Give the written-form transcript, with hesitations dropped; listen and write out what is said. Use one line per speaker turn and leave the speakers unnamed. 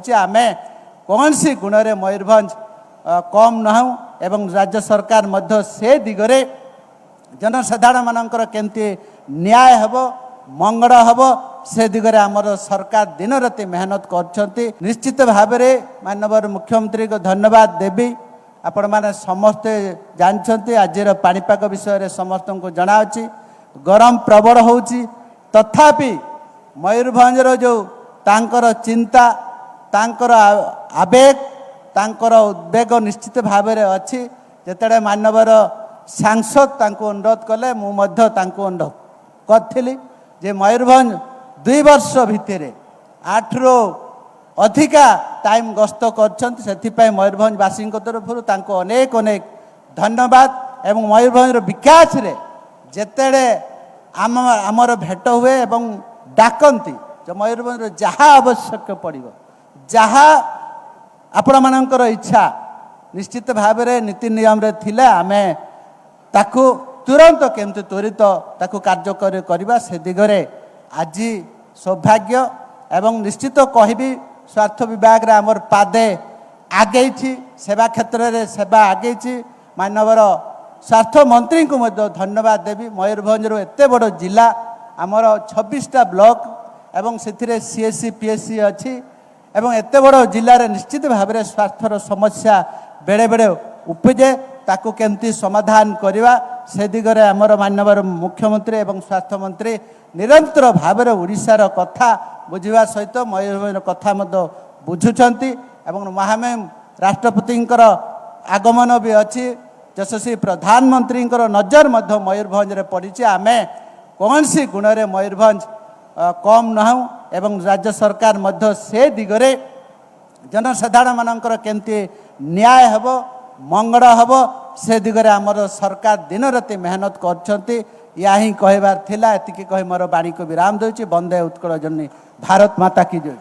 पड़ी आम कौन सी गुण में मयूरभंज कम नहूँ एवं राज्य सरकार मध्य से दिगरे जनसाधारण मानकर केमती न्याय हम मंगल हम से दिगरे आमर सरकार दिन राति मेहनत कर निश्चित भाव में माननीय मुख्यमंत्री को धन्यवाद देवी। आपण मैंने समस्ते जानते आज पाणीपाग विषय समस्त को जनावि गरम प्रबल होची तथापि मयूरभंजर जो तांकर चिंता तांकर आवेग तांकर उद्वेग निश्चित भाव में अच्छी जिते मानवर सांसद तांको अनुरोध कले अनुरोध करी जे मयूरभंज 2 वर्ष भितर 8 रु अधिका टाइम गस्त कर मयूरभंजवासी तरफ अनेक अनेक धन्यवाद एवं मयूरभंज विकास रे जेतेड़े आमर भेट हुए एवं डाकती जो मयूरभंज जहाँ आवश्यक पड़ो जहाँ आपण मानकर इच्छा निश्चित भाव में नीति नियम रे थिले आमे ताकू तुरंत केमती त्वरित ताकू कार्यकारी करवा से दिगरे आज सौभाग्य एवं निश्चित कहबी स्वार्थ विभाग रे आमर पादे आगे सेवा क्षेत्र में सेवा आगे मानवर स्वार्थ मंत्री को मध्य धन्यवाद देवी। मयूरभंज एत बड़ जिला आमर 26टा ब्लॉक एवं से सीएससी पीएससी अच्छी एवं एत बड़ जिले में निश्चित भाव में स्वास्थ्यर समस्या बेले बेले उपजे ताकू केमती समाधान करवा से दिगरे आमर माननीय मुख्यमंत्री एवं स्वास्थ्य मंत्री निरंतर भाव में ओडिशार कथा बुझा सहित मयूरभंज कथा बुझुंट एवं महामहिम राष्ट्रपति आगमन भी अच्छी यशस्वी प्रधानमंत्री नजर मयूरभंज पड़ी आम कौन सी गुण में मयूरभंज कम नहूँ एवं राज्य सरकार मध्य से दिगरे जनसाधारण मानकर केमती न्याय हम मंगल हम से दिगरे आमर सरकार दिन राति मेहनत कर या ही कहबार थिला एतिकी कहि मोर बाणी को विराम दूची। वंदे उत्कल जननी भारत माता की जय।